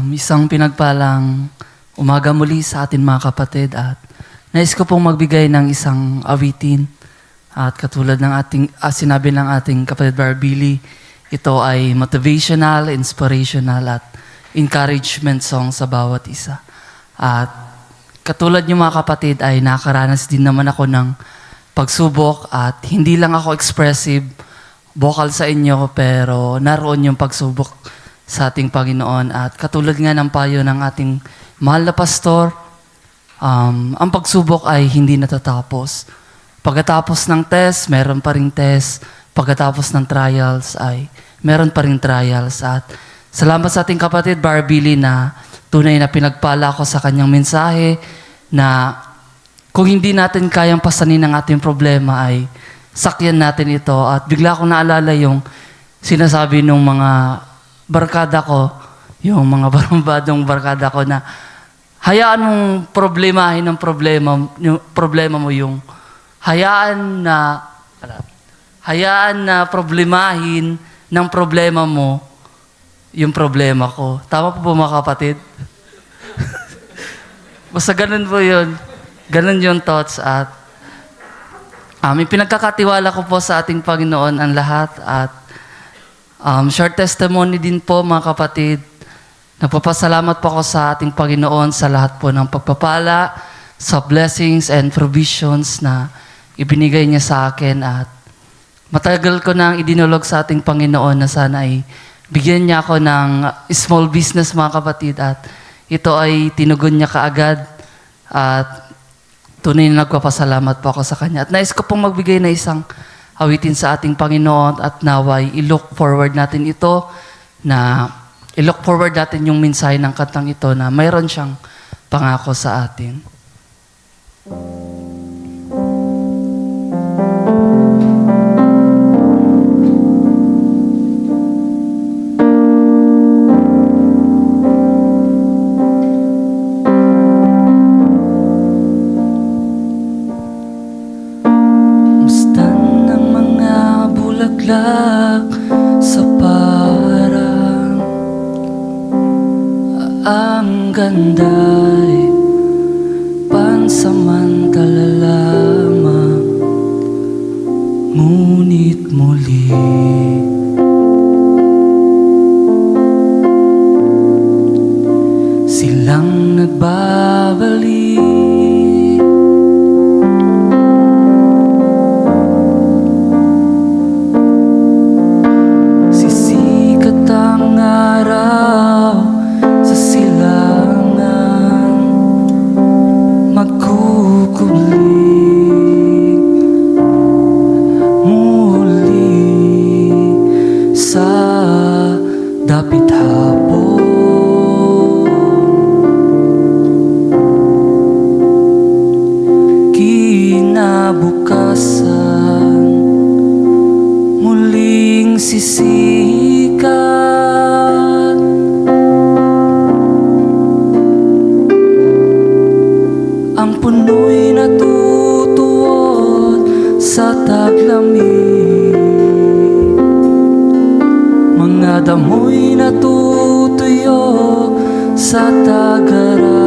Isang pinagpalang umaga muli sa atin mga kapatid at nais ko pong magbigay ng isang awitin at katulad ng sinabi ng ating kapatid Barbili, ito ay motivational, inspirational at encouragement song sa bawat isa. At katulad niyo mga kapatid ay nakaranas din naman ako ng pagsubok at hindi lang ako expressive, vocal sa inyo pero naroon yung pagsubok sa ating Panginoon. At katulad nga ng payo ng ating mahal na pastor, ang pagsubok ay hindi natatapos. Pagkatapos ng test, meron pa ring test. Pagkatapos ng trials ay meron pa ring trials. At salamat sa ating kapatid Barbili na tunay na pinagpala ko sa kanyang mensahe na kung hindi natin kayang pasanin ang ating problema ay sakyan natin ito. At bigla akong naalala yung sinasabi ng mga barkada ko, yung mga barumbadong barkada ko na hayaan mong problemahin ang problema mo yung hayaan na problemahin ng problema mo yung problema ko. Tama po mga kapatid? Basta ganun po yun. Ganun yung thoughts at may pinagkakatiwala ko po sa ating Panginoon ang lahat at short testimony din po mga kapatid. Nagpapasalamat po ako sa ating Panginoon sa lahat po ng pagpapala, sa blessings and provisions na ibinigay niya sa akin at matagal ko nang idinulog sa ating Panginoon na sana ay bigyan niya ako ng small business mga kapatid at ito ay tinugon niya kaagad at tunay na nagpapasalamat po ako sa Kanya. At nais ko pong magbigay na isang awitin sa ating Panginoon at naway i-look forward natin ito na i-look forward natin yung mensahe ng kantang ito na mayroon siyang pangako sa atin. Sa parang ang ganda'y pansamantala lamang, ngunit muli silang nagbabalik. Dapit hapon, kinabukasan, muling sisikat. Ang puno'y natutuwod sa taglamig, mga damoy natutuyo sa tagara.